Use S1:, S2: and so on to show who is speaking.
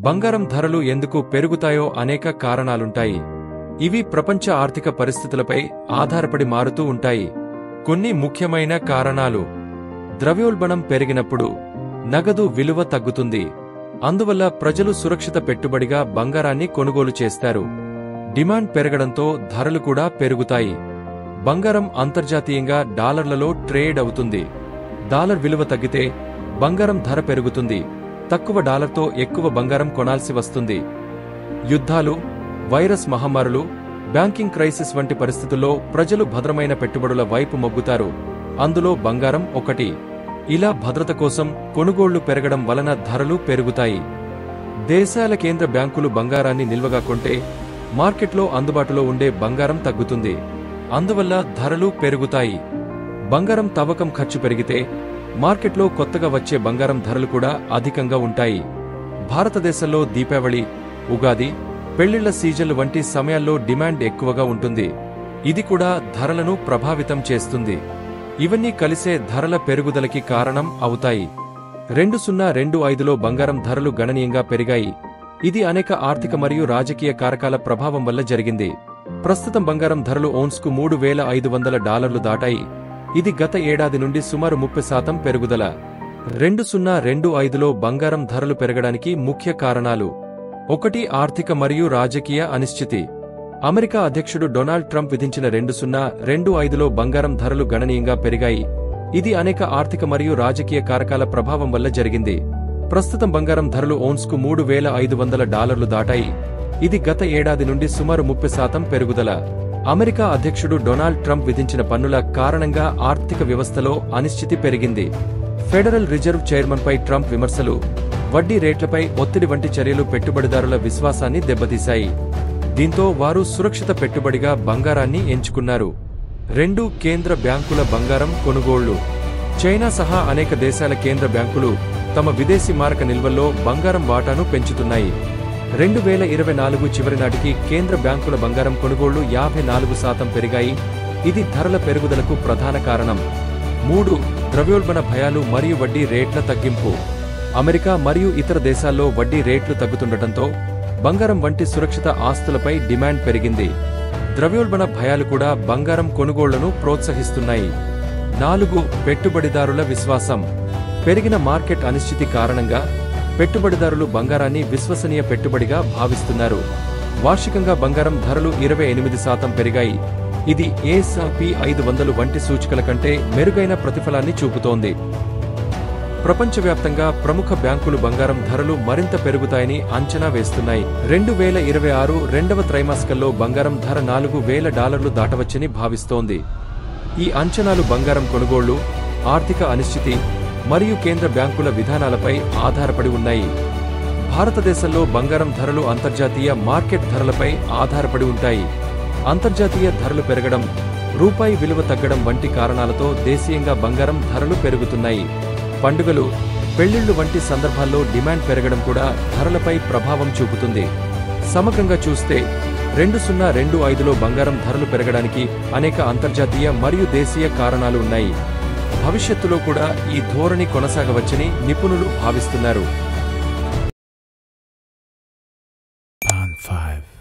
S1: బంగారం ధరలు ఎందుకు పెరుగుతాయో అనేక కారణాలుంటాయి. ఇవి ప్రపంచ ఆర్థిక పరిస్థితులపై ఆధారపడి మారుతూ ఉంటాయి. కొన్ని ముఖ్యమైన కారణాలు: ద్రవ్యోల్బణం పెరిగినప్పుడు నగదు విలువ తగ్గుతుంది. అందువల్ల ప్రజలు సురక్షిత పెట్టుబడిగా బంగారాన్ని కొనుగోలు చేస్తారు. డిమాండ్ పెరగడంతో ధరలు కూడా పెరుగుతాయి. బంగారం అంతర్జాతీయంగా డాలర్లలో ట్రేడ్ అవుతుంది. డాలర్ విలువ తగ్గితే బంగారం ధర పెరుగుతుంది. తక్కువ డాలర్తో ఎక్కువ బంగారం కొనాల్సి వస్తుంది. యుద్ధాలు, వైరస్ మహమ్మారులు, బ్యాంకింగ్ క్రైసిస్ వంటి పరిస్థితుల్లో ప్రజలు భద్రమైన పెట్టుబడుల వైపు మొగ్గుతారు. అందులో బంగారం ఒకటి. ఇలా భద్రత కోసం కొనుగోళ్లు పెరగడం వలన ధరలు పెరుగుతాయి. దేశాల కేంద్ర బ్యాంకులు బంగారాన్ని నిల్వగా కొంటే మార్కెట్లో అందుబాటులో ఉండే బంగారం తగ్గుతుంది. అందువల్ల ధరలు పెరుగుతాయి. బంగారం తవ్వకం ఖర్చు పెరిగితే మార్కెట్లో కొత్తగా వచ్చే బంగారం ధరలు కూడా అధికంగా ఉంటాయి. భారతదేశంలో దీపావళి, ఉగాది, పెళ్లిళ్ల సీజన్లు వంటి సమయాల్లో డిమాండ్ ఎక్కువగా ఉంటుంది. ఇది కూడా ధరలను ప్రభావితం చేస్తుంది. ఇవన్నీ కలిసే ధరల పెరుగుదలకి కారణం అవుతాయి. 2025లో బంగారం ధరలు గణనీయంగా పెరిగాయి. ఇది అనేక ఆర్థిక మరియు రాజకీయ కారకాల ప్రభావం వల్ల జరిగింది. ప్రస్తుతం బంగారం ధరలు ఔన్స్కు $3,500 దాటాయి. ఇది గత ఏడాది నుండి సుమారు 30% పెరుగుదల. 2025లో బంగారం ధరలు పెరగడానికి ముఖ్య కారణాలు: 1. ఆర్థిక మరియు రాజకీయ అనిశ్చితి. అమెరికా అధ్యక్షుడు డొనాల్డ్ ట్రంప్ విధించిన 2025లో బంగారం ధరలు గణనీయంగా పెరిగాయి. ఇది అనేక ఆర్థిక మరియు రాజకీయ కారకాల ప్రభావం వల్ల జరిగింది. ప్రస్తుతం బంగారం ధరలు ఔన్స్కు $3,500 దాటాయి. ఇది గత ఏడాది నుండి సుమారు 30% పెరుగుదల. అమెరికా అధ్యక్షుడు డొనాల్డ్ ట్రంప్ విధించిన పన్నుల కారణంగా ఆర్థిక వ్యవస్థలో అనిశ్చితి పెరిగింది. ఫెడరల్ రిజర్వ్ చైర్మన్పై ట్రంప్ విమర్శలు, వడ్డీ రేట్లపై ఒత్తిడి వంటి చర్యలు పెట్టుబడిదారుల విశ్వాసాన్ని దెబ్బతీశాయి. దీంతో వారు సురక్షిత పెట్టుబడిగా బంగారాన్ని ఎంచుకున్నారు. 2. కేంద్ర బ్యాంకుల బంగారం కొనుగోళ్లు. చైనా సహా అనేక దేశాల కేంద్ర బ్యాంకులు తమ విదేశీ మారక నిల్వల్లో బంగారం వాటాను పెంచుతున్నాయి. 2024 చివరి నాటికి కేంద్ర బ్యాంకుల బంగారం కొనుగోళ్లు 54% పెరిగాయి. ఇది ధరల పెరుగుదలకు ప్రధాన కారణం. 3. ద్రవ్యోల్బణ భయాలు మరియు వడ్డీ రేట్ల తగ్గింపు. అమెరికా మరియు ఇతర దేశాల్లో వడ్డీ రేట్లు తగ్గుతుండటంతో బంగారం వంటి సురక్షిత ఆస్తులపై డిమాండ్ పెరిగింది. ద్రవ్యోల్బణ భయాలు కూడా బంగారం కొనుగోళ్లను ప్రోత్సహిస్తున్నాయి. 4. పెట్టుబడిదారుల విశ్వాసం. పెరిగిన మార్కెట్ అనిశ్చితి కారణంగా పెట్టుబడిదారులు బంగారాన్ని విశ్వసనీయ పెట్టుబడిగా భావిస్తున్నారు. వార్షికంగా బంగారం ధరలు 28% పెరిగాయి. ఇది S&P 500 వంటి సూచికల కంటే మెరుగైన ప్రతిఫలాన్ని చూపుతోంది. ప్రపంచవ్యాప్తంగా ప్రముఖ బ్యాంకులు బంగారం ధరలు మరింత పెరుగుతాయని అంచనా వేస్తున్నాయి. 2026 రెండవ త్రైమాసికంలో బంగారం ధర $4,000 దాటవచ్చని భావిస్తోంది. ఈ అంచనాలు బంగారం కొనుగోళ్లు, ఆర్థిక అనిశ్చితి మరియు కేంద్ర బ్యాంకుల విధానాలపై ఆధారపడి ఉన్నాయి. భారతదేశంలో బంగారం ధరలు అంతర్జాతీయ మార్కెట్ ధరలపై ఆధారపడి ఉంటాయి. అంతర్జాతీయ ధరలు పెరగడం, రూపాయి విలువ తగ్గడం వంటి కారణాలతో దేశీయంగా బంగారం ధరలు పెరుగుతున్నాయి. పండుగలు, పెళ్లిళ్లు వంటి సందర్భాల్లో డిమాండ్ పెరగడం కూడా ధరలపై ప్రభావం చూపుతుంది. సమగ్రంగా చూస్తే 2025లో బంగారం ధరలు పెరగడానికి అనేక అంతర్జాతీయ మరియు దేశీయ కారణాలు ఉన్నాయి. భవిష్యత్తులో కూడా ఈ ధోరణి కొనసాగవచ్చని నిపుణులు భావిస్తున్నారు.
S2: 5